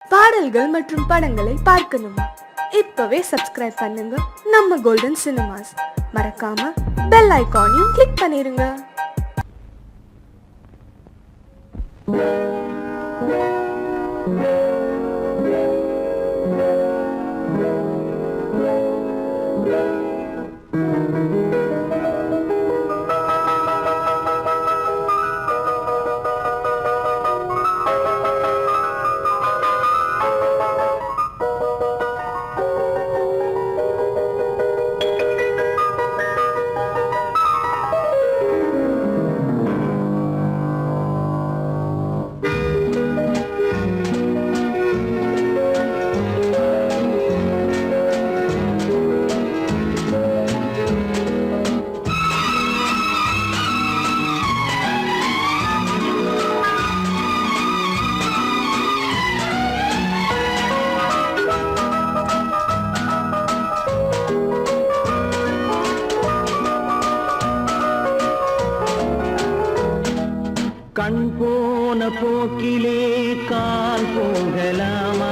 பாடல்கள் மற்றும் படங்களை பார்க்கணுமா? இப்பவே சப்ஸ்கிரைப் பண்ணுங்க நம்ம கோல்டன் சினிமாஸ். மறக்காம பெல் ஐகானையும் கிளிக் பண்ணிருங்க. கண் போன போக்கிலே கால் போகலாமா?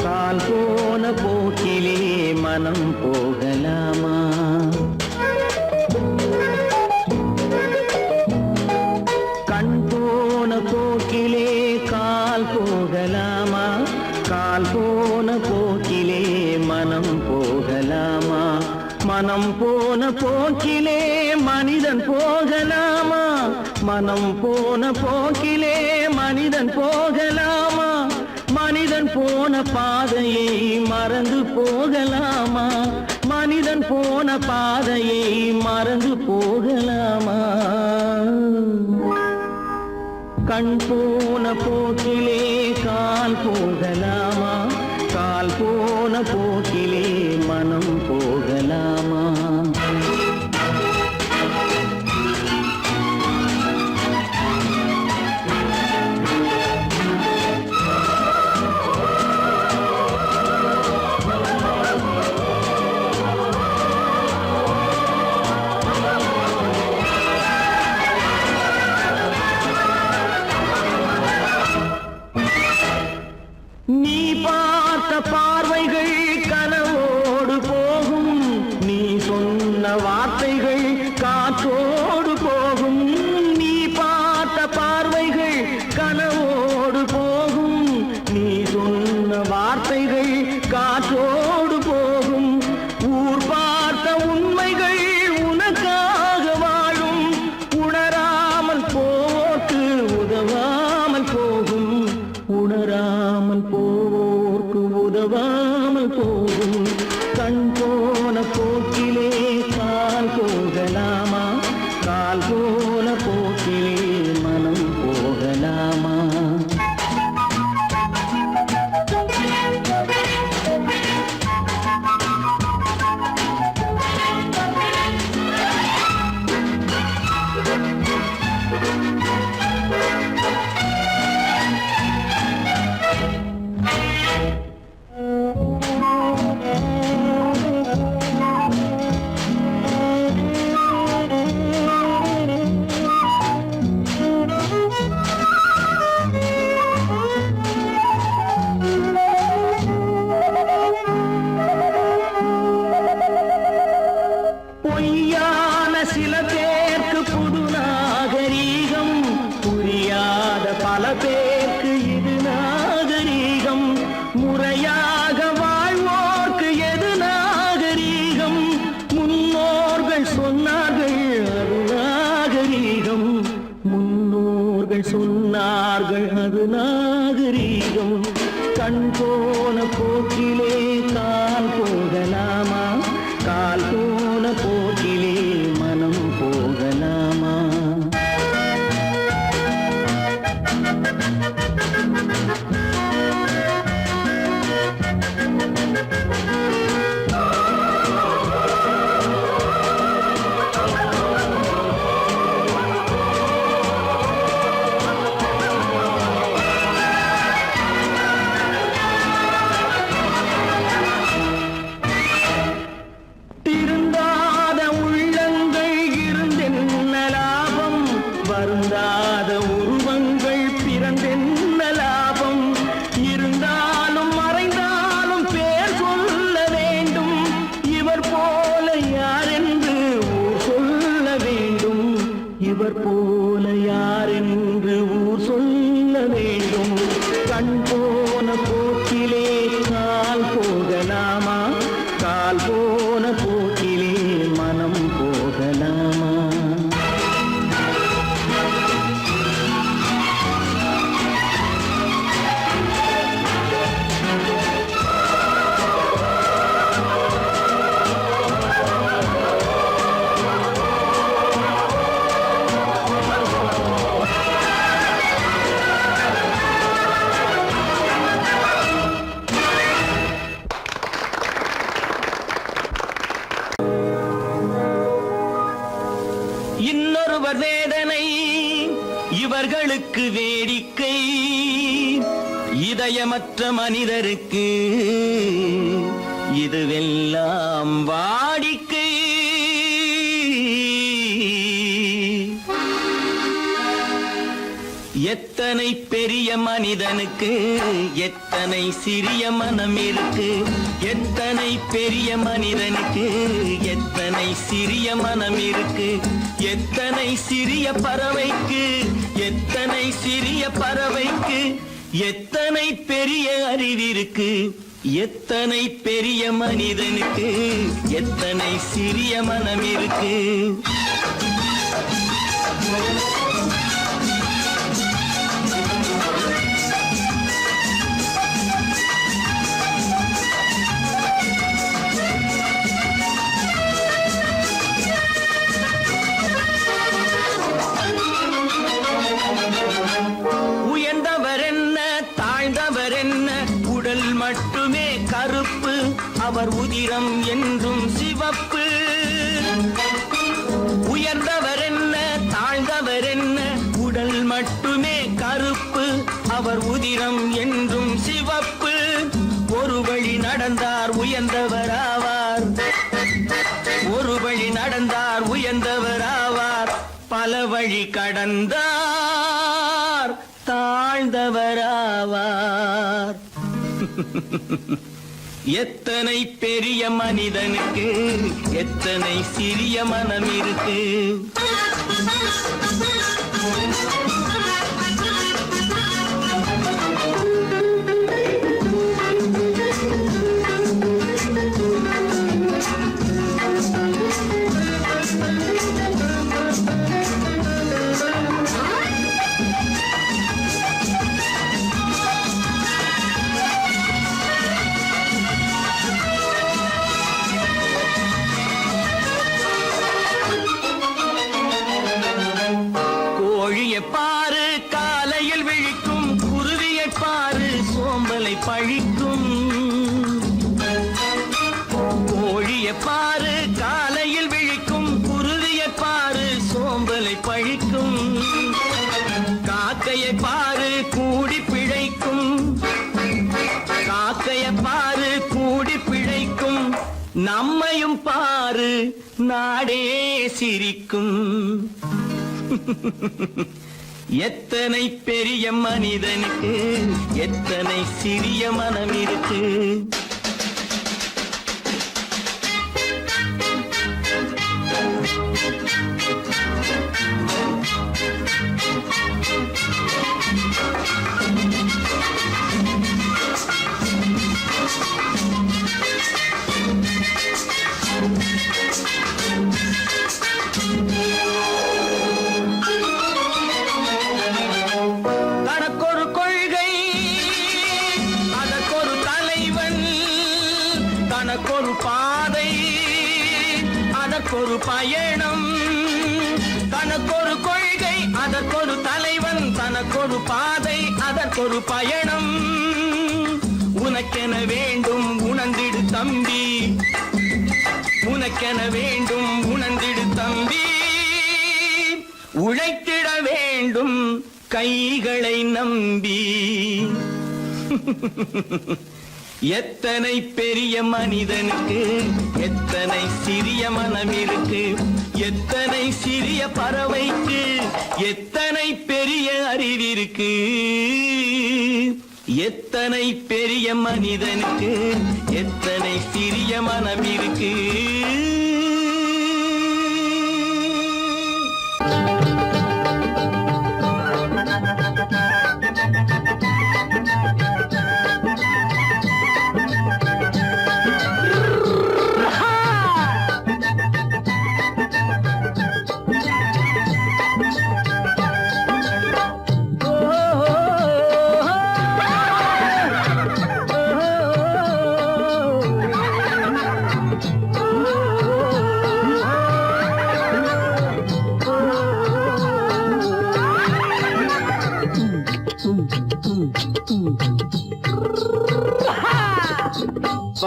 கால் போன போக்கிலே மனம் போகலாமா? கண் போன போக்கிலே கால் போகலாமா? கால் போன போக்கிலே மனம் போகலாமா? மனம் போன போக்கிலே மனிதன் போகலாமா? மனம் போன போக்கிலே மனிதன் போகலாமா? மனிதன் போன பாதையை மறந்து போகலாமா? மனிதன் போன பாதையை மறந்து போகலாமா? கண் போன போக்கிலே கால் போகலாமா? கால் போன போக்கிலே மனம் போகலாமா? நீ பார்த்த பார்வைகள் கனவோடு போகும், நீ சொன்ன வார்த்தைகள் காற்றோடு போகும். நீ பார்த்த பார்வைகள் கனவோடு போகும், நீ சொன்ன வார்த்தைகள் காற்றோடு போகும். ஊர் பார்த்த உண்மைகள் உனக்காக வாழும், உணராமல் போக்கு உதவாமல் போகும். உணராமல் போவோர்க்கு உதவாமல் போகும். கண் போன போக்கிலே கால் போகலாமா? கால் போன போக்கிலே மனம் போகலாமா? பொய்யான சில பேருக்கு புது நாகரீகம், புரியாத பல பேருக்கு இது நாகரீகம். முறையாக வாழ்வோர்க்கு எது நாகரீகம்? முன்னோர்கள் சொன்னார்கள் அது நாகரீகம். முன்னோர்கள் சொன்னார்கள் அது நாகரீகம். கண் போன போக்கிலே கால் போகலாமா? கால் போன போக்கிலே மனம் போகலாமா? திருந்தாத போன போக்கிலே கால் போகலாமா, கால் போன போக்கிலே மனம் போகலாமா? இன்னொருவர் வேதனை இவர்களுக்கு வேடிக்கை, இதயமற்ற மனிதருக்கு இதுவெல்லாம் வாடிக்கை. எத்தனை பெரிய மனிதனுக்கு எத்தனை சிறிய மனம் இருக்கு, எத்தனை பெரிய மனிதனுக்கு எத்தனை சிறிய மனம் இருக்கு, எத்தனை சிறிய பறவைக்கு எத்தனை சிறிய பறவைக்கு எத்தனை பெரிய அறிவிருக்கு, எத்தனை பெரிய மனிதனுக்கு எத்தனை சிறிய மனம் இருக்கு. உயர்ந்தவர் என்ன தாழ்ந்தவர் என்ன, உடல் மட்டுமே கருப்பு, அவர் உதிரம் என்றும் சிவப்பு. உயர்ந்தவர் என்ன தாழ்ந்தவர் என்ன, உடல் மட்டுமே கருப்பு, அவர் உதிரம் என்றும் சிவப்பு. ஒரு வழி நடந்தார் உயர்ந்தவர் ஆவார், ஒரு வழி நடந்தார் உயர்ந்தவர் ஆவார், பல வழி கடந்தார் தாழ்ந்தவராவார். எத்தனை பெரிய மனிதனுக்கு எத்தனை சிறிய மனம் இருக்கு. பாரு காலையில் விழிக்கும், குருவியை பாரு சோம்பலை பழிக்கும். கோழியை பாரு காலையில் விழிக்கும், குருவியை பாரு சோம்பலை பழிக்கும். காக்கையை பாரு கூடி பிழைக்கும், காக்கையை பாரு கூடி பிழைக்கும். நம்மையும் பாரு நாடே சிரிக்கும். எத்தனை பெரிய மனிதனுக்கு எத்தனை சிறிய மனம் இருக்கு. தனக்கொரு கொள்கை அதற்கொரு தலைவன், தனக்கொரு பாதை அதற்கொரு பயணம். தனக்கொரு கொள்கை அதற்கொரு தலைவன், தனக்கொரு பாதை அதற்கொரு பயணம். உனக்கென வேண்டும் உணர்ந்திடு தம்பி, உனக்கென வேண்டும் உணர்ந்திடு தம்பி. உழைத்திட வேண்டும் கைகளை நம்பி. எத்தனை பெரிய மனிதனுக்கு எத்தனை சிறிய மனம் இருக்கு, எத்தனை சிறிய பறவைக்கு எத்தனை பெரிய அறிவிருக்கு. எத்தனை பெரிய மனிதனுக்கு எத்தனை சிறிய மனம் இருக்கு.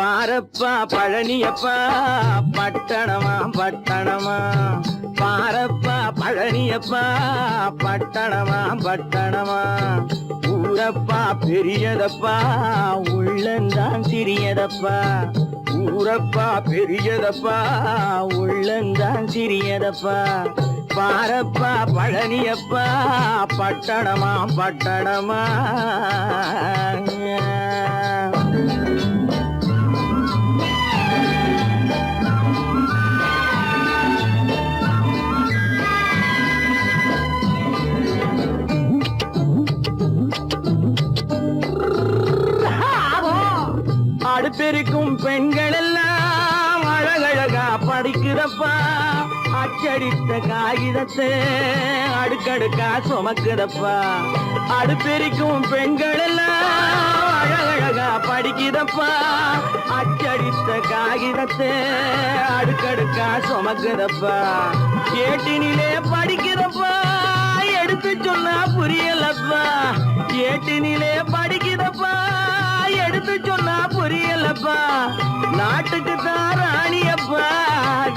பாரப்பா பழனியப்பா பட்டணமா பட்டணமா பாரப்பா பழனியப்பா பட்டணமா பட்டணமா ஊரப்பா பெரியதப்பா உள்ளந்தான் சிறியதப்பா ஊரப்பா பெரியதப்பா உள்ளந்தான் சிறியதப்பா பாரப்பா பழனியப்பா பட்டணமா பட்டணமா அடுப்பெருக்கும் பெண்கள் எல்லாம் அழகழகா படிக்குதப்பா அச்சடித்த காகிதத்தை அடுக்கடுக்கா சுமக்குதப்பா அடுப்பெருக்கும் பெண்கள் எல்லாம் அழகழகா படிக்குதப்பா அச்சடித்த காகிதத்தை அடுக்கடுக்கா சுமக்குதப்பா ஏட்டினிலே படிக்குதப்பா எடுத்து சொன்னா புரியலப்பா ஏட்டினிலே படிக்குதப்பா எடுத்து சொன்னா புரியலப்பா நாட்டுக்கு தான் ராணியப்பா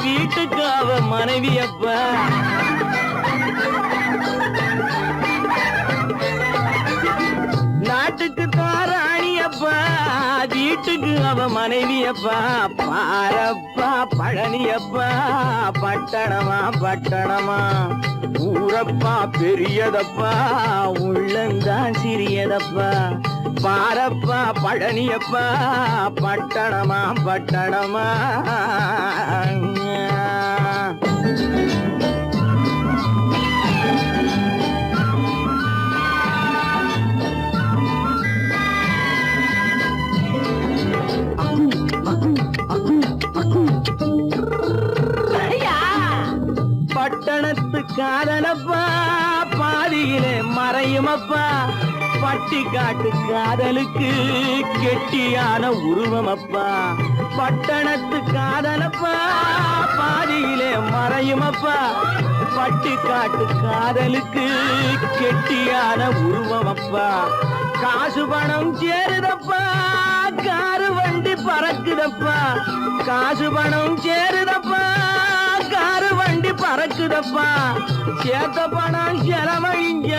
வீட்டுக்கு அவ மனைவியப்பா நாட்டுக்கு தான் ராணியப்பா வீட்டுக்கு அவ மனைவியப்பா பாரப்பா பழனியப்பா பட்டணமா பட்டணமா ஊரப்பா பெரியதப்பா உள்ளந்தான் சிறியதப்பா பாரப்பா பழனியப்பா பட்டணமா பட்டணமா பட்டணத்து காதலப்பா பாதியிலே மறையுமப்பா பட்டி காட்டு காதலுக்கு கெட்டியான உருவமப்பா பட்டணத்து காதலப்பா பாதியிலே மறையுமப்பா பட்டி காட்டு காதலுக்கு கெட்டியான உருவமப்பா காசு பணம் சேருதப்பா காரு வண்டி பறக்குதப்பா காசு பணம் சேருதப்பா காரு வண்டி பறக்குதப்பா சேத்த பணம் செலவழிஞ்ச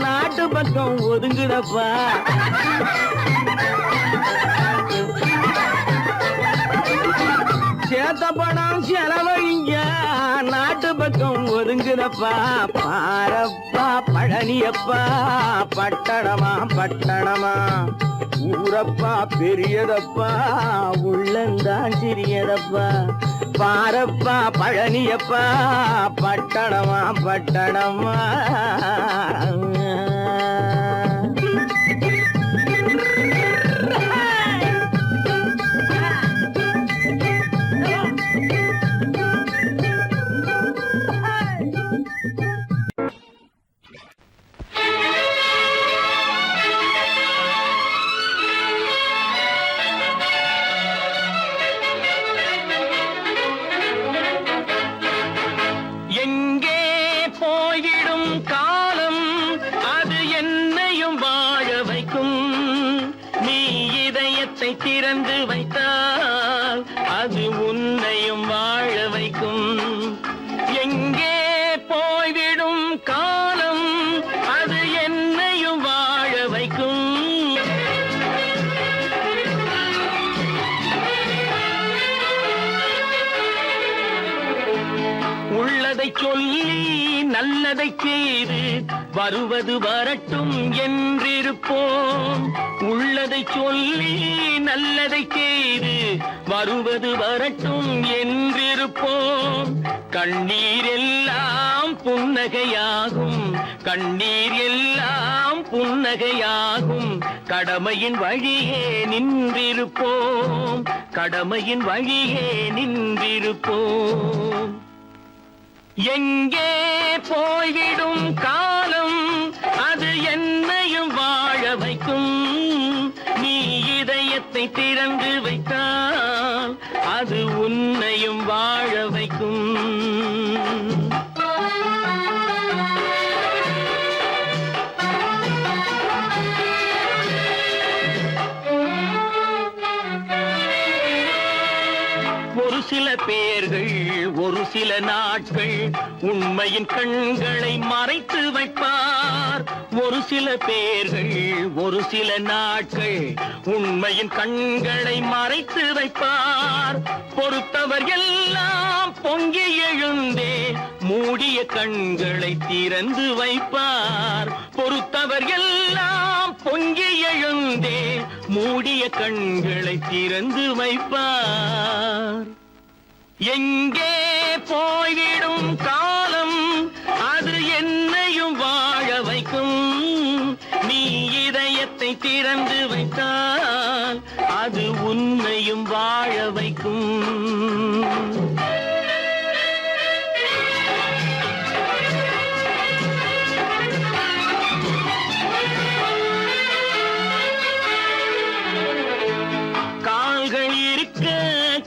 நாட்டு பக்கம் ஒதுங்குதப்பா சேத்த பணம் செலவழிஞ்ச நாட்டு பக்கம் ஒதுங்குதப்பா பாரப்பா பழனியப்பா பட்டணமா பட்டணமா ஊரப்பா பெரியதப்பா உள்ளந்தான் சிறியதப்பா பாரப்பா பழனியப்பா பட்டணமா பட்டணமா திறந்து வைத்தால் அது உன்னையும் வாழ வைக்கும் எங்கே போய்விடும் காலம் அது என்னையும் வாழ வைக்கும் உள்ளதை சொல்லி நல்லதை செய்து வருவது வரட்டும் என்றிருப்போம் உள்ளதை சொல்லி நல்லதை செய்து வருவது வரட்டும் என்றிருப்போம் கண்ணீர் எல்லாம் புன்னகையாகும் கண்ணீர் எல்லாம் புன்னகையாகும் கடமையின் வழியே நின்றிருப்போம் கடமையின் வழியே நின்றிருப்போம் எங்கே போய்விடும் காலம் அது என்னையும் வாழ வைக்கும் நீ இதயத்தை திறந்து வைத்தால் அது உன்னையும் வாழ வைக்கும் சில பேர்கள் ஒரு சில நாட்கள் உண்மையின் கண்களை மறைத்து வைப்பார். ஒரு சில பேர்கள் ஒரு சில நாட்கள் உண்மையின் கண்களை மறைத்து வைப்பார். பொறுத்தவர் எல்லாம் பொங்கி எழுந்தே மூடிய கண்களை திறந்து வைப்பார். பொறுத்தவர் எல்லாம் பொங்கி எழுந்தே மூடிய கண்களை திறந்து வைப்பார். எங்கே போய்விடும் காலம் அது என்னையும் வாழ வைக்கும். நீ இதயத்தை திறந்து வைத்தால் அது உன்னையும் வாழ வைக்கும்.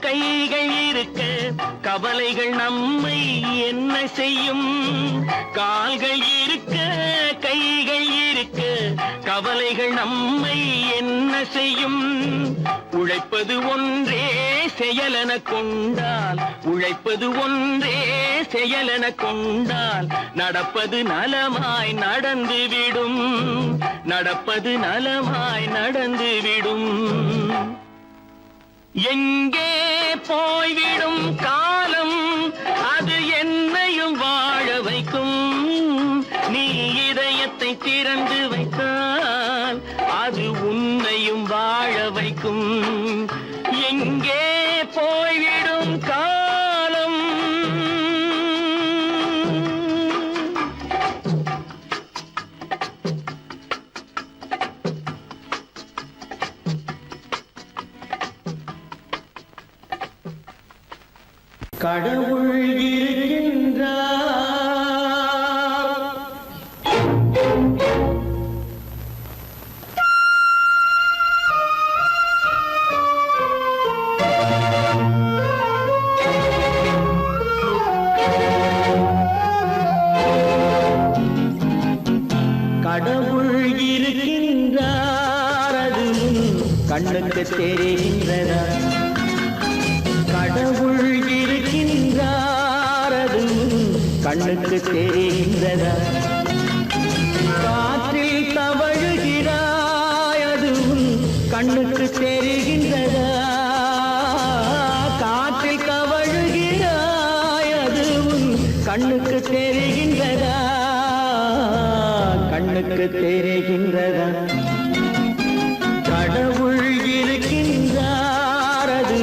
கைகள் இருக்க கவலைகள் நம்மை என்ன செய்யும். கால்கள் இருக்க கைகள் இருக்க கவலைகள் நம்மை என்ன செய்யும். உழைப்பது ஒன்றே செயலென கொண்டால் உழைப்பது ஒன்றே செயலென கொண்டால் நடப்பது நலமாய் நடந்துவிடும். நடப்பது நலமாய் நடந்துவிடும். எங்கே போய்விடும் காலம் அது என்னையும் வாழ வைக்கும். நீ இதயத்தை திறந்து வைத்தால் அது உன்னையும் வாழ வைக்கும். எங்கே போய்விடும் காலம். கடவுள் இருக்கின்றார். கடவுள் இருக்கின்றார் அது கண்ணுக்கு தெரிகின்றதா. கடவுள் இருக்கின்றார் அது கண்ணுக்கு தெரிகின்றதா. காற்றில் தவழுகிறாய் அது கண்ணுக்கு தெரிகின்றதா. காற்றில் தவழுகிறாய் அது கண்ணுக்கு தெரிகின்றதா. கண்ணுக்கு தெரிகின்றதா. கடவுள் இருக்கின்றார் அது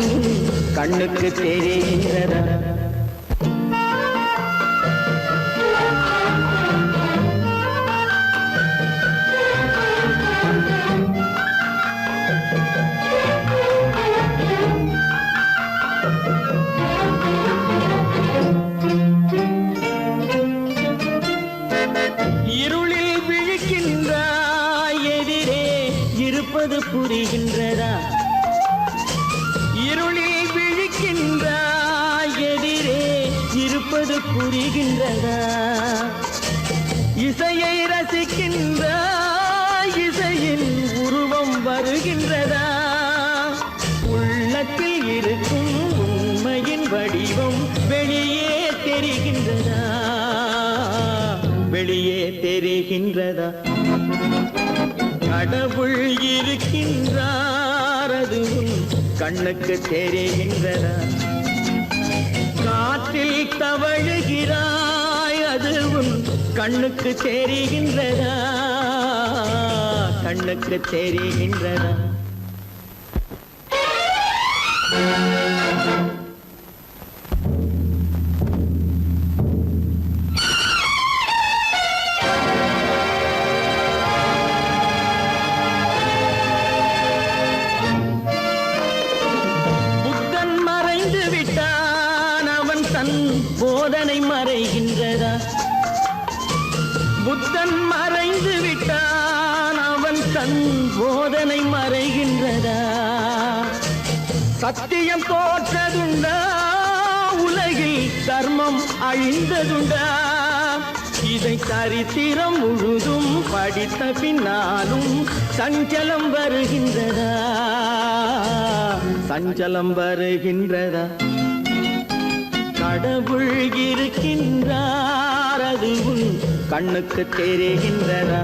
கண்ணுக்கு தெரிகின்றதா. இருளில் விழிக்கின்றாய் எதிரே இருப்பது புரிகின்றதா. இருளில் விழிக்கின்றாய் எதிரே இருப்பது புரிகின்றதா. இசையை ரசிக்கின்றாய் இசையின் உருவம் வருகின்றதா. உள்ளத்தில் இருக்கும் உண்மையின் வடிவம் வெளியே தெரிகின்றதா. வெளியே தெரிகின்றதா. கடவுள் இருக்கின்றார் அது கண்ணுக்கு தெரிகின்றதா. காற்றில் தவழுகிறாய் அது கண்ணுக்கு தெரிகின்றதா. கண்ணுக்கு தெரிகின்றதா. போதனை மறைகின்றதா. புத்தன் மறைந்து விட்டான் அவன் தன் போதனை மறைகின்றதா. சத்தியம் தோற்றதுண்டா உலகில் தர்மம் அழிந்ததுண்டா. இதை சரித்திரம் முழுதும் படித்த பின்னாலும் சஞ்சலம் வருகின்றதா. சஞ்சலம் வருகின்றதா. கடவுள் இருக்கின்றார் அது உன் கண்ணுக்கு தெரிகின்றதா?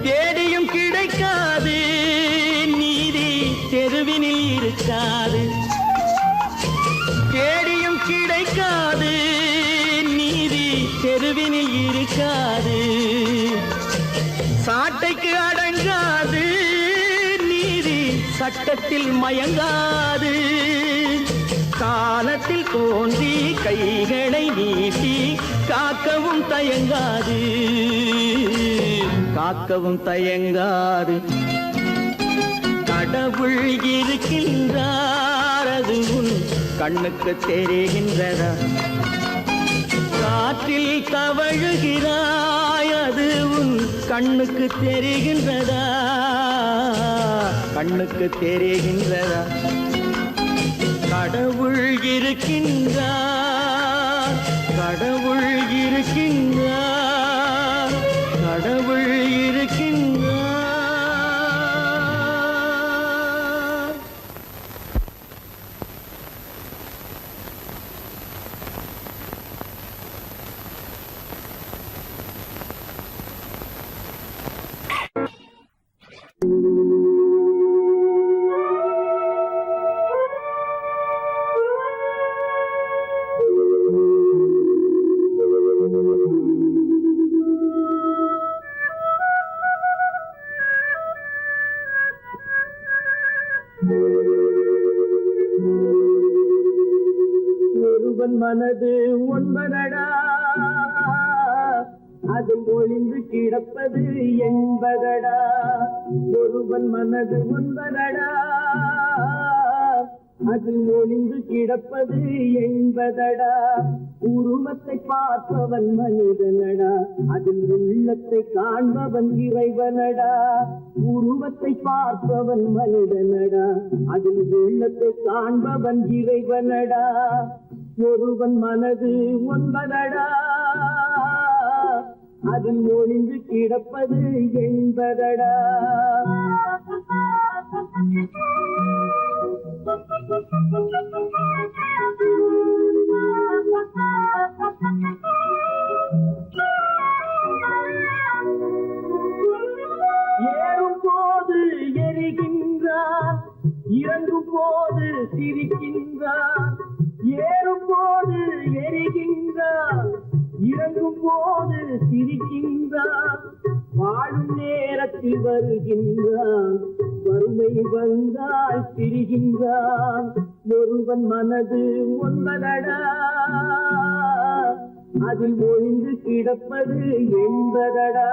தேடியும் கிடைக்காது நீதி தெருவினில் இருக்காது. தேடியும் கிடைக்காது நீதி தெருவினில் இருக்காது. சாட்டைக்கு அடங்காது நீதி சட்டத்தில் மயங்காது. காலத்தில் தோன்றி கைகளை நீட்டி காக்கவும் தயங்காது, காக்கவும் தயங்காது. கடவுள் இருக்கின்றார் அது உன் கண்ணுக்கு தெரிகின்றதா? காற்றில் தவழுகிறாய் அது உன் கண்ணுக்கு தெரிகின்றதா? கண்ணுக்கு தெரிகின்றதா? கடவுள் இருக்கின்றார், கடவுள் இருக்கின்றார், கடவுள் இருக்கின்றார். ஒருவன் மனது ஒன்பதடா, அது ஒளிந்து கிடப்பது என்பதடா. ஒருவன் மனது ஒன்பதடா, அது ஒளிந்து கிடப்பது என்பதடா. உருவத்தை பார்ப்பவன் மனிதனடா, அதில் உள்ளத்தை காண்பவன் இறைவனடா. உருவத்தை பார்ப்பவன் மனிதனடா, அதில் உள்ளத்தை காண்பவன் இறைவனடா. ஒருவன் மனது ஒன்பதடா, அதில் ஒளிந்து கிடப்பது என்பதடா. ஏறும் போது எரிகின்றான், இறங்கும் போது சிரிக்கின்றான். ஏறும் போது எரிகின்றான், இறங்கும் போது சிரிக்கின்றான். வாழும் நேரத்தில் வருகின்றான், வறுமை வந்தால் பிரிகின்றான். ஒருவன் மனது ஒன்பதடா, அதில் ஒளிந்து கிடப்பது என்பதடா.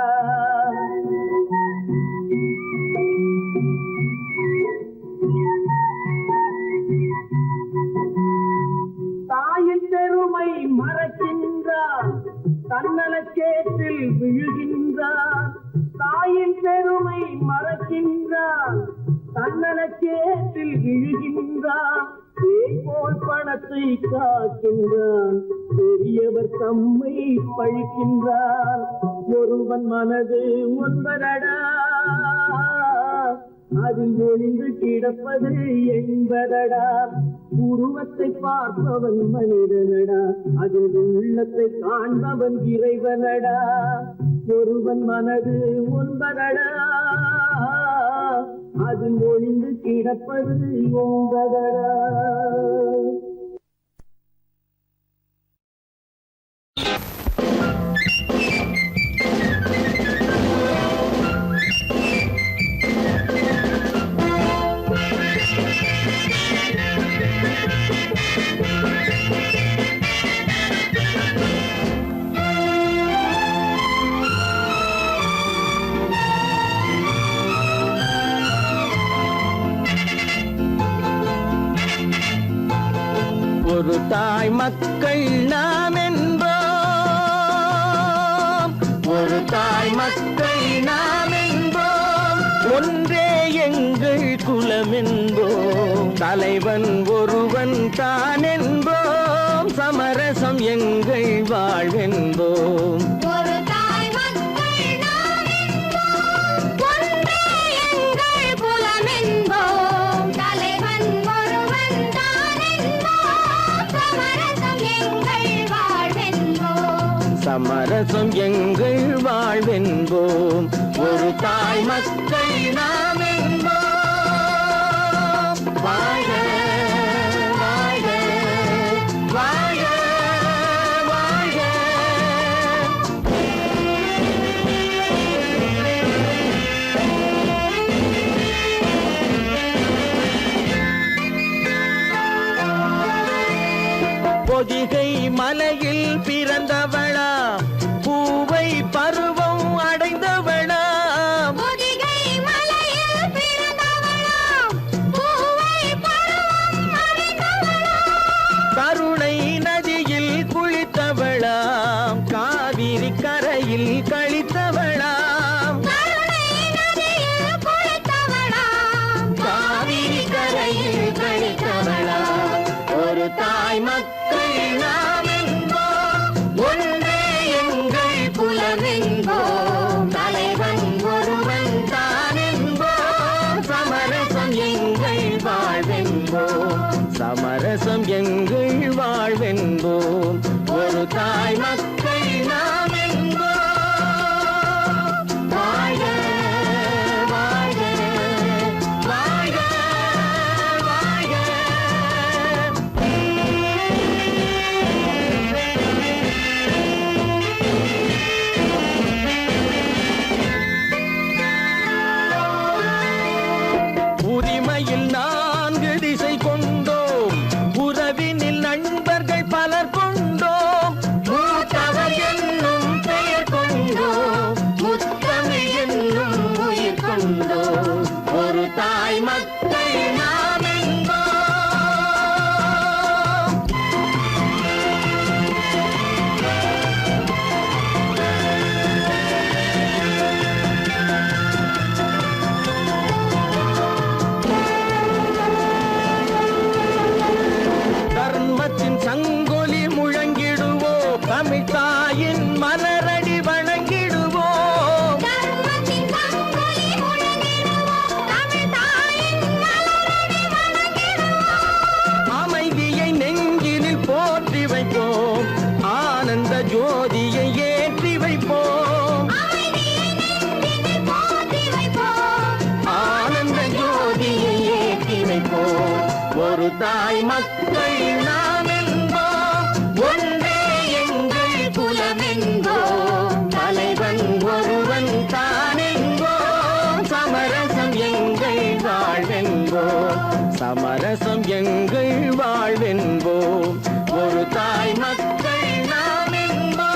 தாயின் பெருமை மறக்கின்றான், தன்னலச்சேற்றில் விழுகின்றான். தாயின் பெருமை மறக்கின்றான், தன்னலச்சேற்றில் விழுகின்றான். பேய் போல் பணத்தை காக்கின்றான், பெரியவர் தம்மை பழிக்கின்றான். ஒருவன் மனது ஒன்பதடா, அதில் ஒளிந்து கிடப்பது என்பதடா. உருவத்தை பார்ப்பவன் மனிதனடா, அதில் உள்ளத்தை காண்பவன் இறைவனடா. ஒருவன் மனது ஒன்பதடா, அதில் ஒளிந்து கிடப்பது என்பதடா. ஒரு தாய் மக்கள் நாம் என்போம், ஒரு தாய் மக்கள் நாம் என்போம், ஒன்றே எங்கள் குலம் என்போம். தலைவன் ஒருவன் தான் என்போம், சமரசம் எங்கள் வாழ்வென்போம். ஒரு தாய் மக்கள் நாம் என்போம், ஒன்றே எங்கள் குலம் என்போம். தலைவன் ஒருவன் தான் என்போம், சமரசம் எங்கள் வாழ்வென்போம். சமரசம் எங்கள் வாழ்வென்போம். ஒரு தாய் மக்கள் நாம் என்போம். வாழ்க வாழ்க வாழ்க வாழ்க. பொதிகை மலையில் பிறந்தவளா, பூவை பருவம் அடைந்தவளா, பொதிகை மலையில் பிறந்தவளாம், பூவை பருவம் அடைந்தவளாம். கருணை நதியில் குளித்தவளாம், காவிரி கரையில் கழித்தவளாம், கருணை நதியில் குளித்தவளாம், காவிரி கரையில் கழித்தவளாம். ஒரு தாய் மக்கள் நாம் என்போம், ஒன்றே எங்கள் குலம் என்போம். தலைவன் ஒருவன் தான் என்போம், சமரசம் எங்கள் வாழ்வென்போம். சமரசம் எங்கள் வாழ்வென்போம். ஒரு தாய் மக்கள் நாம் என்போம். வாழ்க வாழ்க வாழ்க வாழ்க. உரிமையில் 4 திசை கொண்டோம், உறவினில் நண்பர்கள் பலர் கொண்டோம், மூத்தவர் என்னும் பெயர் கொண்டோம், முத்தமிழ் என்னும் உயிர் கொண்டோம். ஒரு தாய் மக்கள் நாம் என்போம். தர்மத்தின் சங்கொலி முழங்கிடுவோம், தமிழ் தாயின் மலரடி வணங்கிடுவோம். தர்மத்தின் சங்கொலி முழங்கிடுவோம், தமிழ் தாயின் மலரடி வணங்கிடுவோம். அமைதியை நெஞ்சினில் போற்றி வைப்போம், ஆனந்த ஜோதியை ஏற்றி வைப்போம். அமைதியை நெஞ்சினில் போற்றி வைப்போம், ஆனந்த ஜோதியை ஏற்றி வைப்போம். ஒரு தாய் மக்கள் நாம் என்போம், ஒன்றே எங்கள் குலம் என்போம். தலைவன் ஒருவன் தான் என்போம், சமரசம் எங்கள் வாழ்வென்போம். சமரசம் எங்கள் வாழ்வென்போம். ஒரு தாய் மக்கள் நாம் என்போம்.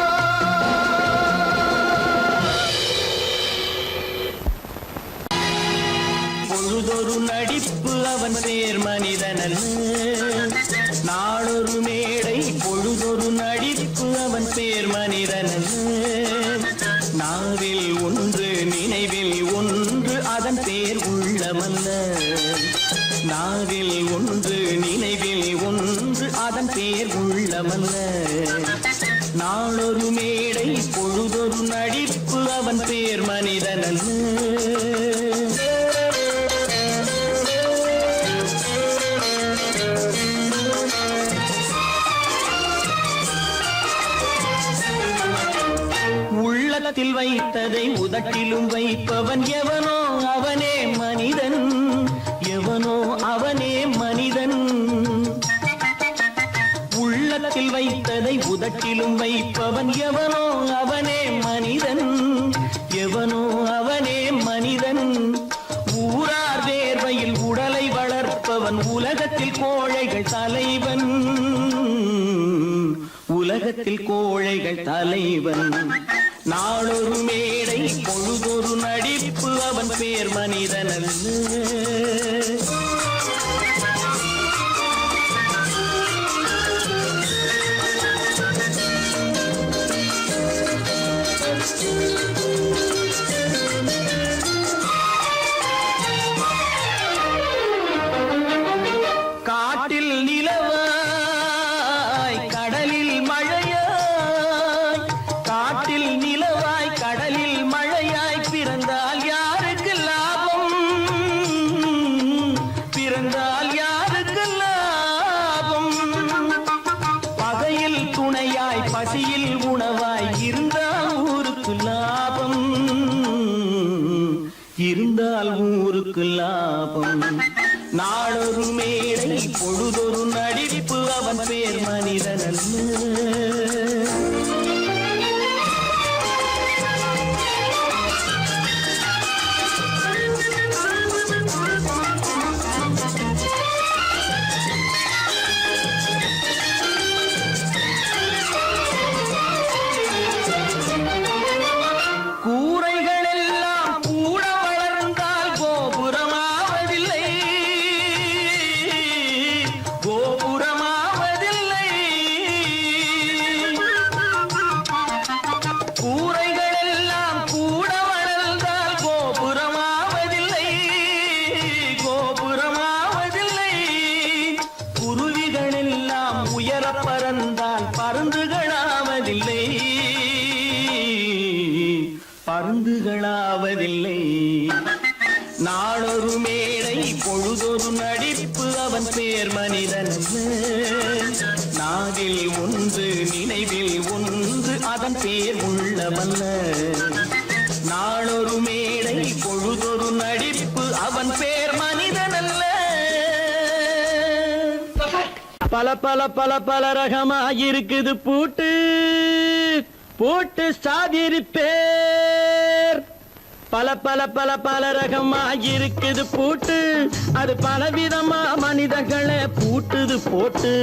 பொழுதொரு நடிப்பு அவன் பேர் மனிதனல்ல, நாளொரு மேடை பொழுதொரு நடிப்பு அவன் பேர் மனிதனல்ல. நாவில் ஒன்று நினைவில் ஒன்று அதன் பேர் உள்ளமல்ல. நாவில் ஒன்று நினைவில் ஒன்று அதன் பேர் உள்ளமல்ல. நாளொரு மேடை பொழுதொரு நடிப்பு அவன் பேர் மனிதனல்ல. உள்ளத்தில் வைத்ததை உதட்டிலும் வைப்பவன் எவனோ அவனே மனிதன், எவனோ அவனே மனிதன். உள்ளத்தில் வைத்ததை உதட்டிலும் வைப்பவன் எவனோ அவனே மனிதன், எவனோ அவனே மனிதன். ஊரார் வேர்வையில் உடலை வளர்ப்பவன் உலகத்தில் கோழைகள் தலைவன், உலகத்தில் கோழைகள் தலைவன். நாளொரு மேடை பொழுதொரு நடிப்பு அவன் பேர் மனிதனல்ல. இருந்தால் ஊருக்கு லாபம். நாளொரு மேடை பொழுதொரு நடிப்பு அவன் பேர் மனிதன் அல்ல. பருந்துகளாவதில்லை. நாளொரு மேடை பொழுதொரு நடிப்பு அவன் பேர் மனிதன். நாவில் ஒன்று நினைவில் ஒன்று அதன் பேர் உள்ளவல்ல. நாளொரு மேடை பொழுதொரு நடிப்பு அவன் பேர் மனிதன் அல்ல. பல பல பல பல ரகமாயிருக்குது பூட்டு போட்டு சாதிருப்பேர். பல பல பல பல ரகமாயிருக்குது பூட்டு, அது பலவிதமா மனிதர்களை பூட்டுது போட்டு.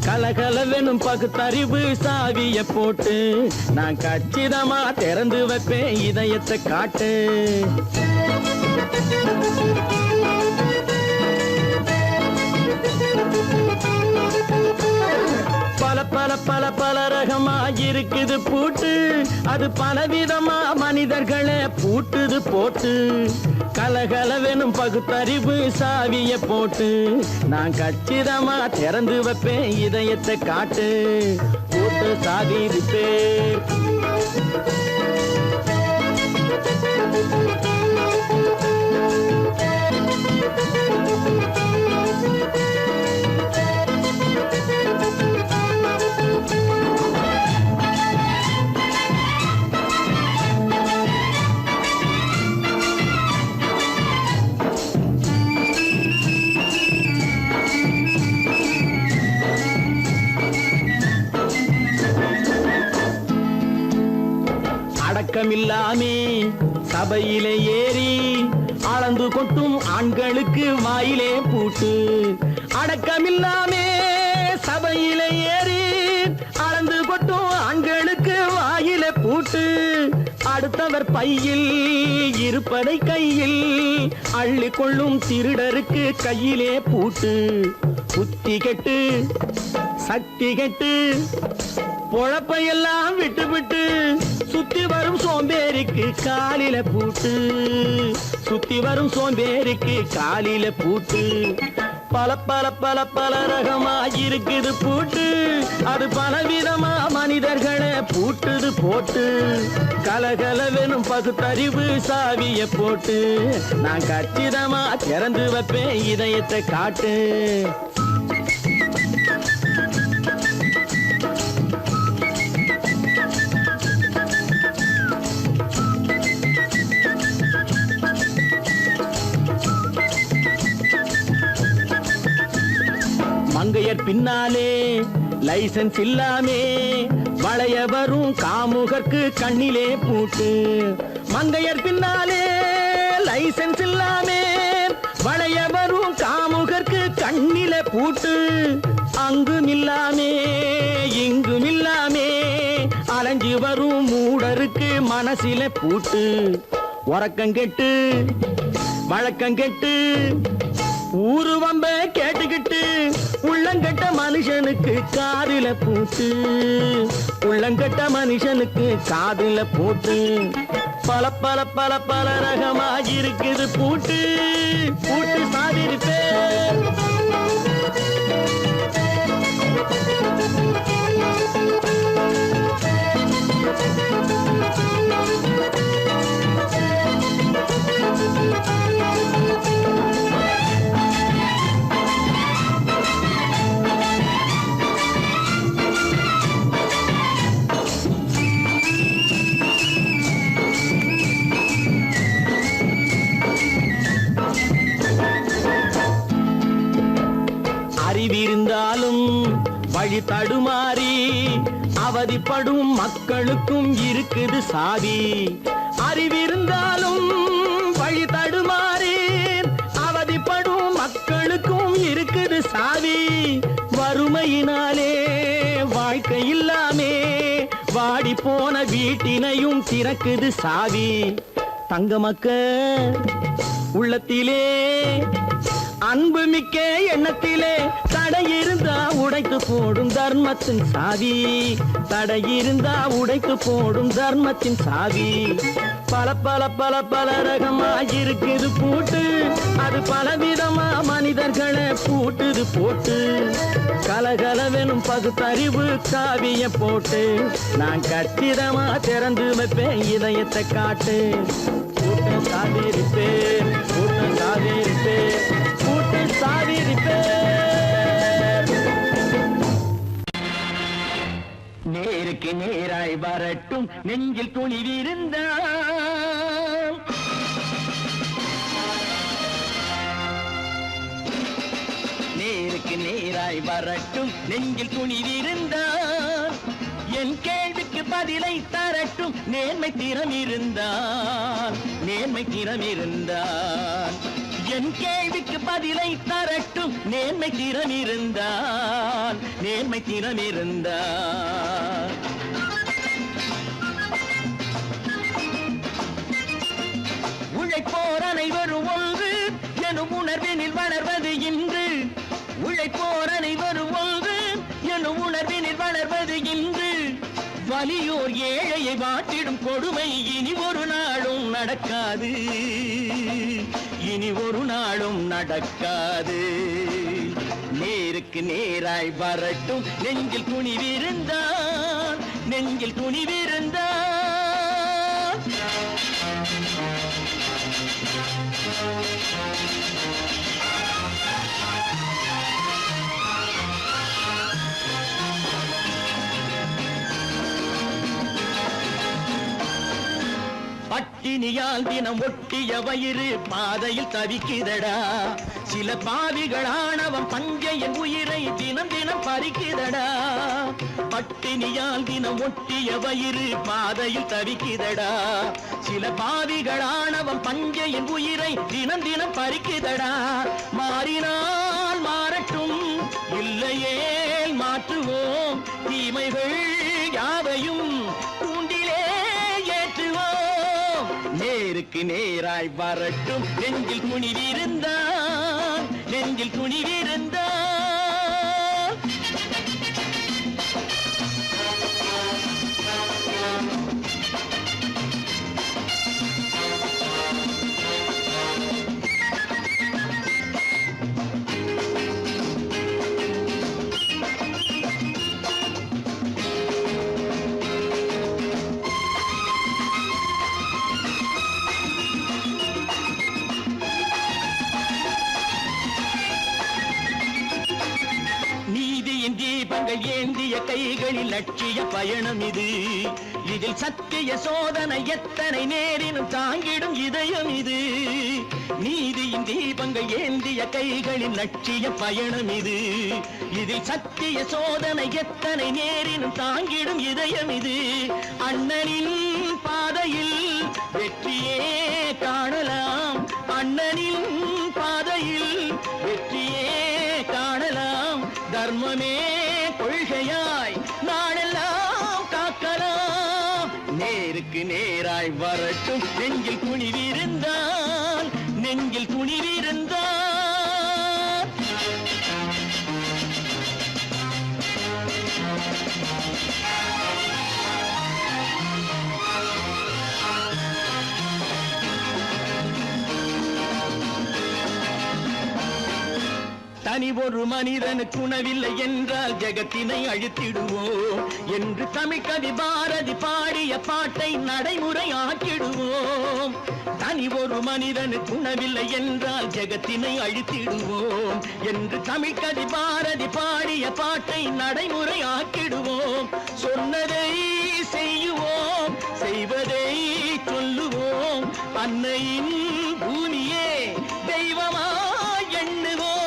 கலகலவெனும் பகுத்தறிவு சாவிய போட்டு நான் கச்சிதமா திறந்து வைப்பேன் இதயத்தை காட்டு. பல பல பல பல ரகமாயிருக்குது பூட்டு, அது பலவிதமா மனிதர்களை பூட்டுது போட்டு. கலகலவெனும் பகுத்தறிவு சாவிய போட்டு நான் கச்சிதமா திறந்து வைப்பேன் இதயத்தை காட்டு. போட்டு சாதிருப்பேன். அடக்கமில்லாமே சபையிலே ஏறி அளந்து கொட்டும் ஆண்களுக்கு வாயிலே பூட்டு. அடக்கமில்லாமே சபையிலே ஏறி அளந்து கொட்டும் ஆண்களுக்கு வாயிலே பூட்டு. அடுத்தவர் பையில் இருப்பதை கையில் அள்ளி கொள்ளும் திருடருக்கு கையிலே பூட்டு. புத்தி கெட்டு சக்தி கெட்டு பொழப்பையெல்லாம் விட்டு விட்டு சுத்தி வரும் சோம்பேறிக்கு காலில பூட்டு. சுத்தி வரும் சோம்பேறிக்கு காலில பூட்டு. பல பல பல பல ரகமாயிருக்குது பூட்டு, அது பலவிதமா மனிதர்களை பூட்டுது போட்டு. கலகலவெனும் பகுத்தறிவு சாவிய போட்டு நான் கச்சிதமா திறந்து வைப்பேன் இதயத்தை காட்டு. மங்கையர் பின்னாலே லைசன்ஸ் இல்லாமே வளைய வரும் காமுகர்க்கு கண்ணிலே பூட்டு. மங்கையர் பின்னாலே லைசன்ஸ் இல்லாமே வளைய வரும் காமுகர்க்கு கண்ணிலே பூட்டு. அங்கும் இல்லாமே இங்கும் இல்லாமே அலைஞ்சு வரும் மூடருக்கு மனசிலே பூட்டு. உறக்கங்கெட்டு வழக்கங்கெட்டு ஊரு வம்ப கேட்டுக்கிட்டு உள்ளங்கட்ட மனுஷனுக்கு காதில பூட்டு. உள்ளங்கட்ட மனுஷனுக்கு காதில பூட்டு. பல பல பல பல ரகமாயிருக்குது பூட்டு. பூட்டு சாதிருப்பேன். வழி தடுமாறி அவதிப்படும் மக்களுக்கும் இருக்குது சாவி. அறிவிருந்தாலும் வழி தடுமாறி அவதிப்படும் மக்களுக்கும் இருக்குது சாவி. வறுமையினாலே வாழ்க்கை இல்லாமே வாடி போன வீட்டினையும் திறக்குது சாவி. தங்க மக்க உள்ளத்திலே அன்பு மிக்க எண்ணத்திலே தடையிருந்தா உடைத்து போடும் தர்மத்தின் சாவி. தடையிருந்தா உடைத்து போடும் தர்மத்தின் சாவி. பல பல பல பல ரகமா இருக்குது பூட்டு, அது பலவிதமா மனிதர்களை பூட்டுது போட்டு. கலகலவெனும் பகுத்தறிவு காவிய போட்டு நான் கச்சிதமா திறந்து வைப்பேன் இதயத்தை காட்டு. கூட்டம் சாதிருப்பேன், கூட்டம் சாதிருப்பேன், கூட்டம் சாதிருப்பேன். நேருக்கு நேராய் வரட்டும் நெஞ்சில் துணிவிருந்தான். நேருக்கு நேராய் வரட்டும் நெஞ்சில் துணிவிருந்தான். என் கேள்விக்கு பதிலை தரட்டும் நேர்மை திறம் இருந்தான், நேர்மை திறம் இருந்தான். என் கேள்விக்கு பதிலை தரட்டும் நேர்மை திறம் இருந்தான், நேர்மை திறம் இருந்தான். உழைப்போர் அனைவரும் ஒன்று எனும் உணர்வினில் வளர்வது இன்று. உழைப்போர் அனைவரும் ஒன்று எனும் உணர்வினில் வளர்வது இன்று. வலியோர் ஏழையை வாட்டிடும் கொடுமை இனி ஒரு நாளும் நடக்காது, இனி ஒரு நாளும் நடக்காது. நேருக்கு நேராய் வரட்டும் நெஞ்சில் துணிவிருந்தான், நெஞ்சில் துணிவிருந்தான். பட்டினியால் தினம் ஒட்டிய வயிறு பாதையில் தவிக்குதடா. சில பாவிகளானவன் பஞ்சையின் உயிரை தினம் தினம் பறிக்குதடா. பட்டினியால் தினம் ஒட்டிய வயிறு பாதையில் தவிக்குதடா. சில பாவிகளானவன் பஞ்சையின் உயிரை தினம் தினம் பறிக்குதடா. மாறினால் மாறட்டும், இல்லையே மாற்றுவோம். தீமைகள் யாவையும் கூண்டிலே ஏற்றுவோம். நேருக்கு நேராய் வரட்டும் நெஞ்சில் துணிவிருந்தான், நெஞ்சில் துணிவிருந்தான். தீபங்கள் ஏந்திய கைகளில் லட்சிய பயணம் இது. இதில் சத்திய சோதனை எத்தனை நேரினும் தாங்கிடும் இதயம் இது. நீதியின் தீபங்கள் ஏந்திய கைகளில் லட்சிய பயணம் இது. இதில் சத்திய சோதனை எத்தனை நேரினும் தாங்கிடும் இதயம் இது. அண்ணனின் பாதையில் வெற்றியே காணலாம், அண்ணனின் பாதையில் வெற்றியே காணலாம். தர்மமே கொள்கையாய் நாடெல்லாம் காக்கலாம். நேருக்கு நேராய் வரட்டும் நெஞ்சில் துணிவிருந்தான், நெஞ்சில் துணிவிருந்தான். தனி ஒரு மனிதனுக்கு உணவில்லை என்றால் ஜெகத்தினை அழித்திடுவோம் என்று தமிழ் கவி பாரதி பாடிய பாட்டை நடைமுறை ஆக்கிடுவோம். தனி ஒரு மனிதனுக்கு உணவில்லை என்றால் ஜெகத்தினை அழித்திடுவோம் என்று தமிழ் கவி பாரதி பாடிய பாட்டை நடைமுறை ஆக்கிடுவோம். சொன்னதை செய்யுவோம், செய்வதை சொல்லுவோம். அன்னையின் பூமியே தெய்வமா எண்ணுவோம்.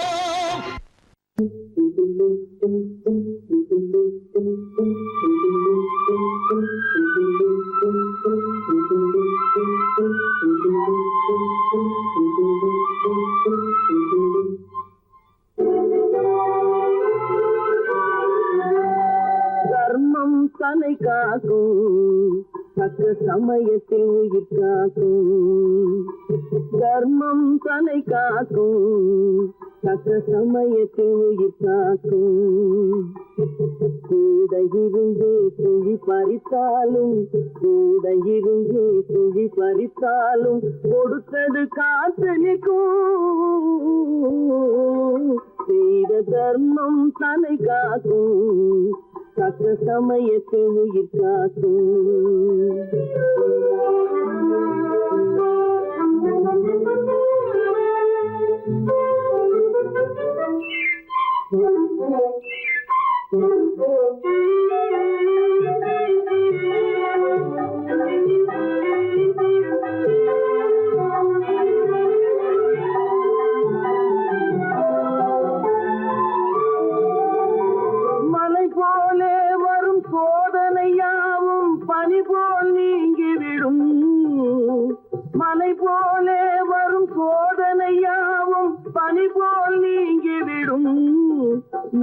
தர்மம் தன்னை காக்கும் தக்க சமயத்தில் உயிர் காக்கும். தர்மம் தன்னை காக்கும் தக்க சமயத்தில் உயிர் காக்கும். கூட இருந்து குழி பறித்தாலும் கூட இருந்து குழி பறித்தாலும் கொடுத்தது காத்து நிற்கும். செய்த தர்மம் தன்னை காக்கும் தக்க சமயத்தில் உயிர் காக்கும். மலை போலே வரும் சோதனையாவும் பனி போல் நீங்கிவிடும். மலை போலே வரும் சோதனையாவும் பனி போல் நீங்கிவிடும்.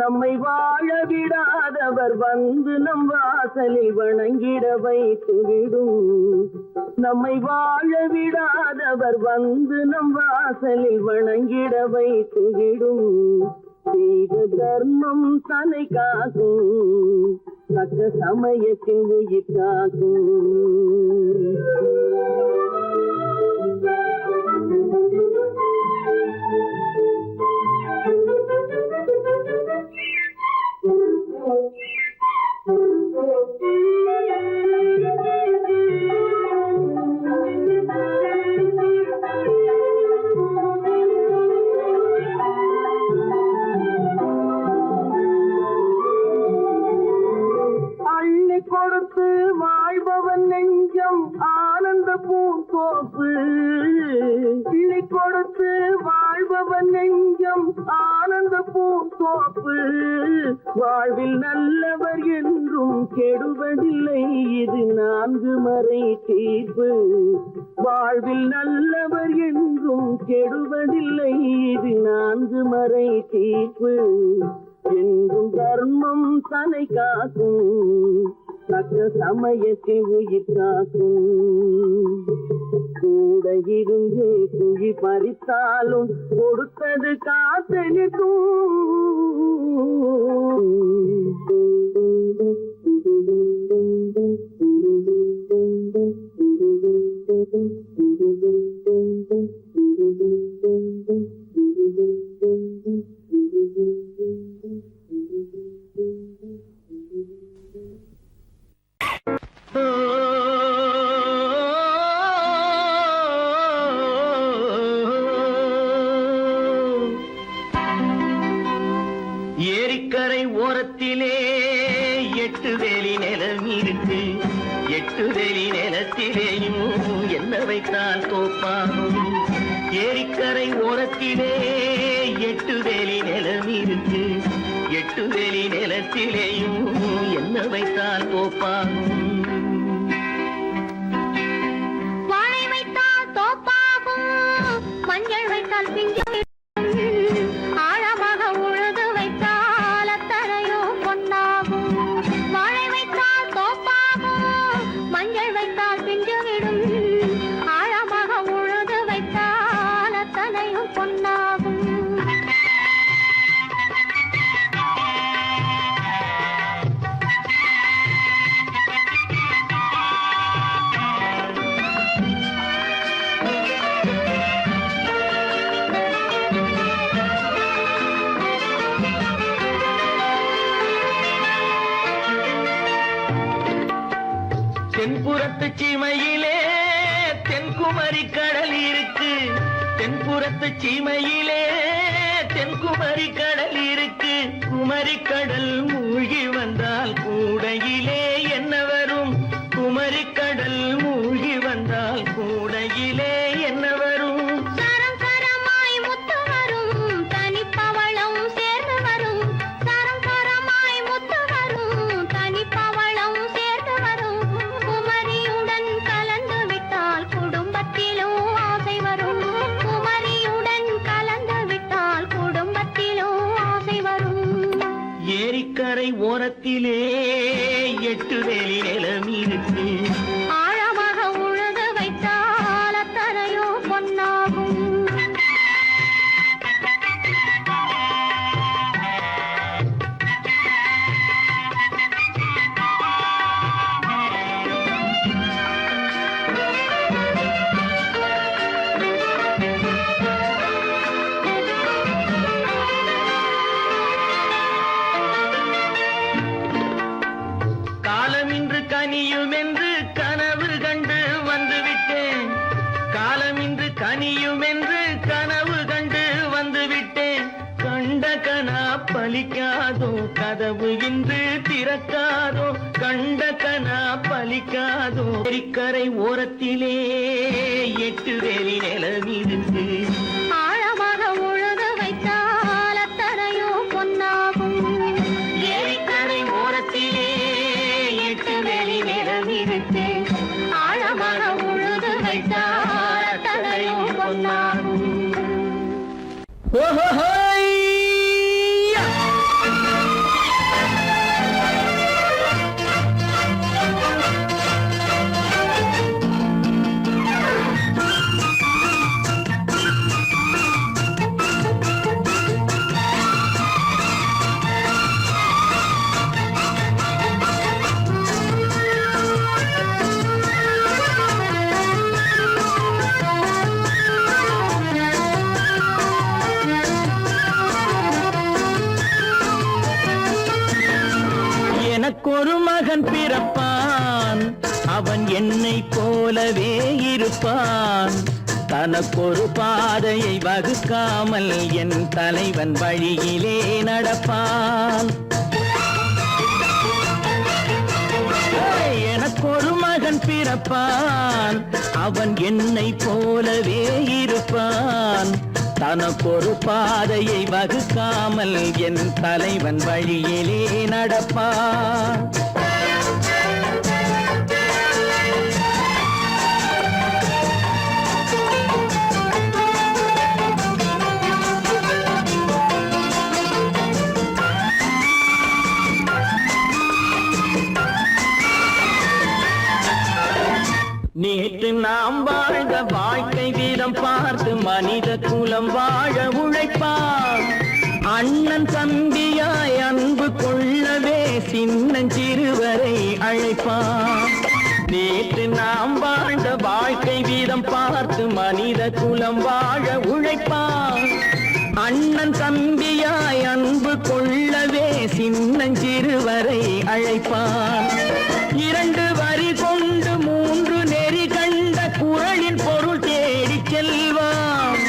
நம்மை வாழ விடாதவர் வந்து நம் வாசலில் வணங்கிட வைத்துவிடும். நம்மை வாழ விடாதவர் வந்து நம் வாசலில் வணங்கிட வைத்துவிடும். செய்த தர்மம் தன்னை காக்கும் தக்க சமயத்தில் உயிர் காக்கும். அள்ளி கொடுத்து வாழ்பவன் நெஞ்சம் ஆனந்த பூந்தோப்பு. கிள்ளி கொடுத்து வாழ்பவன் நெஞ்சம் ஆனந்த பூந்தோப்பு. வாழ்வில் நல்லவர் என்றும் கெடுவதில்லை இது 4 மறை தீர்ப்பு. வாழ்வில் நல்லவர் என்றும் கெடுவதில்லை இது 4 மறை தீர்ப்பு. என்றும் தர்மம் தன்னை காக்கும் தக்க சமயத்தில் உயிர் காக்கும். கூட இருந்து குழி பறித்தாலும் கொடுத்தது காத்து ஏரிக்கரை ஓரத்திலே 8 வேலி நிலம் இருக்கு. 8 வேலி நிலத்திலேயும் என்ன வைத்தால் தோப்பாகும். ஏரிக்கரை ஓரத்திலே 8 வேலி நிலம் இருக்கு. 8 வேலி நிலத்திலேயும் என்ன வைத்தால் தோப்பாகும். வாழை வைத்தால் தோப்பாகும், மஞ்சள் வைத்தால் பிஞ்சு. ஆழமாக உழுது வைத்தால் அத்தனையோ பொன்னாகும். வாழை வைத்தால் தோப்பாகும், மஞ்சள் வைத்தால் பிஞ்சுவிடும். ஆழமாக உழுது வைத்தால் அத்தனையும் பொன்னாகும். தென்புறத்து சீமையிலே தென்குமரி கடல் இருக்கு. தென்புறத்து சீமையிலே தென்குமரி கடல் இருக்கு. குமரி கடல் மூழ்கி வந்தால் கூடையிலே என்ன வரும். குமரி கடல் மூழ்கி வந்தால் கூடையிலே என்ன வரும். சரம் சரமாய் முத்து வரும், தனிப்பவளம் சேர்ந்து வரும். சரம் ஏரிக்கரை ஓரத்திலே 8 வேலி நிலம் இருக்கு. ஆழமாக உழுது வைத்தால் அத்தனையோ பொன்னாகும். காலமின்று கனியும் என்று கனவு கண்டு வந்துவிட்டேன். காலமின்று கனியும் என்று கனவு கண்டு வந்துவிட்டேன். கண்ட கனா பலிக்காதோ கதவு இன்று திறக்காதோ. கண்ட கனா பலிக்காதோ. ஏரிக்கரை ஓரத்திலே 8 வேலி நிலம் இருக்கு. ஆழமாக உழுது வைத்தால் அத்தனையோ பொன்னாகும். ஏரிக்கரை ஓரத்திலே 8 வேலி நிலம் இருக்கு. ஆழமாக உழுது வைத்தால் அத்தனையோ பொன்னாகும். எனக்கொரு மகன் பிறப்பான், அவன் என்னை போலவே இருப்பான். தனக்கொரு பாதையை வகுக்காமல் என் தலைவன் வழியிலே நடப்பான். எனக்கொரு மகன் பிறப்பான், அவன் என்னை போலவே இருப்பான். தனக்கொரு பாதையை வகுக்காமல் என் தலைவன் வழியிலே நடப்பான். நேற்று நாம் வாழ்ந்த வாழ்க்கை வீதம் பார்த்து மனித குலம் வாழ உழைப்பான். அண்ணன் தம்பியாய் அன்பு கொள்ளவே சின்னஞ்சிறுவரை அழைப்பான். நேற்று நாம் வாழ்ந்த வாழ்க்கை வீதம் பார்த்து மனித குலம் வாழ உழைப்பான். அண்ணன் தம்பியாய் அன்பு கொள்ளவே சின்னஞ்சிறுவரை அழைப்பான். 2 வரி கொண்டு 3 நெறி கண்ட குறளின் பொருள் தேடி செல்வான்.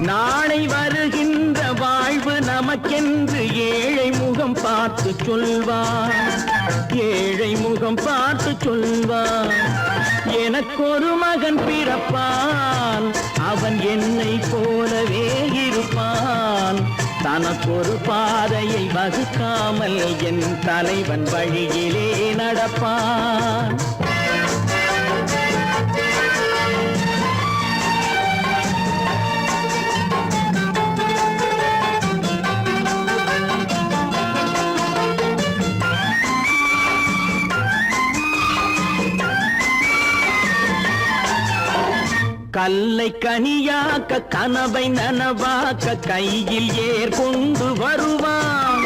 நாளை வருகின்ற வாழ்வு நமக்கென்று ஏழை முகம் பார்த்து சொல்வான். ஏழை முகம் பார்த்து சொல்வான். எனக்கொரு மகன் பிறப்பான், அவன் என்னை போலவே இருப்பான். தனக்கொரு பாதையை வகுக்காமல் என் தலைவன் வழியிலே நடப்பான். கல்லை கனியாக்க கனவை நனவாக்க கையில் ஏற்கொண்டு வருவான்.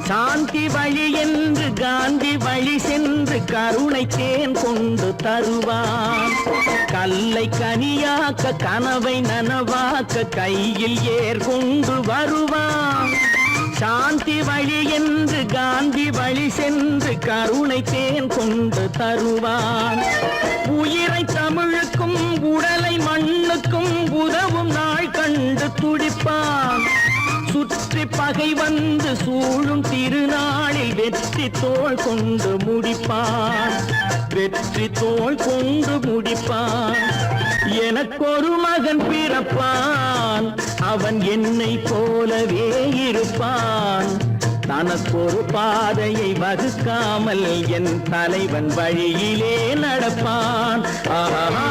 சாந்தி வழி என்று காந்தி வழி சென்று கருணை தேன் கொண்டு தருவான். கல்லை கனியாக்க கனவை நனவாக்க கையில் ஏற்கொண்டு வருவான். சாந்தி வழி என்று காந்தி வழி சென்று கருணை தேன் கொண்டு தருவான். உயிரை தமிழுக்கும் உடலை மண்ணுக்கும் உதவும் நாள் கண்டு துடிப்பான். சுற்றி பகை வந்து சூழும் திருநாளில் வெற்றி தோள் கொண்டு முடிப்பான். வெற்றி தோள் கொண்டு முடிப்பான். எனக்கொரு மகன் பிறப்பான், அவன் என்னை போலவே இருப்பான். தனக்கொரு பாதையை வகுக்காமல் என் தலைவன் வழியிலே நடப்பான். ஆஹா.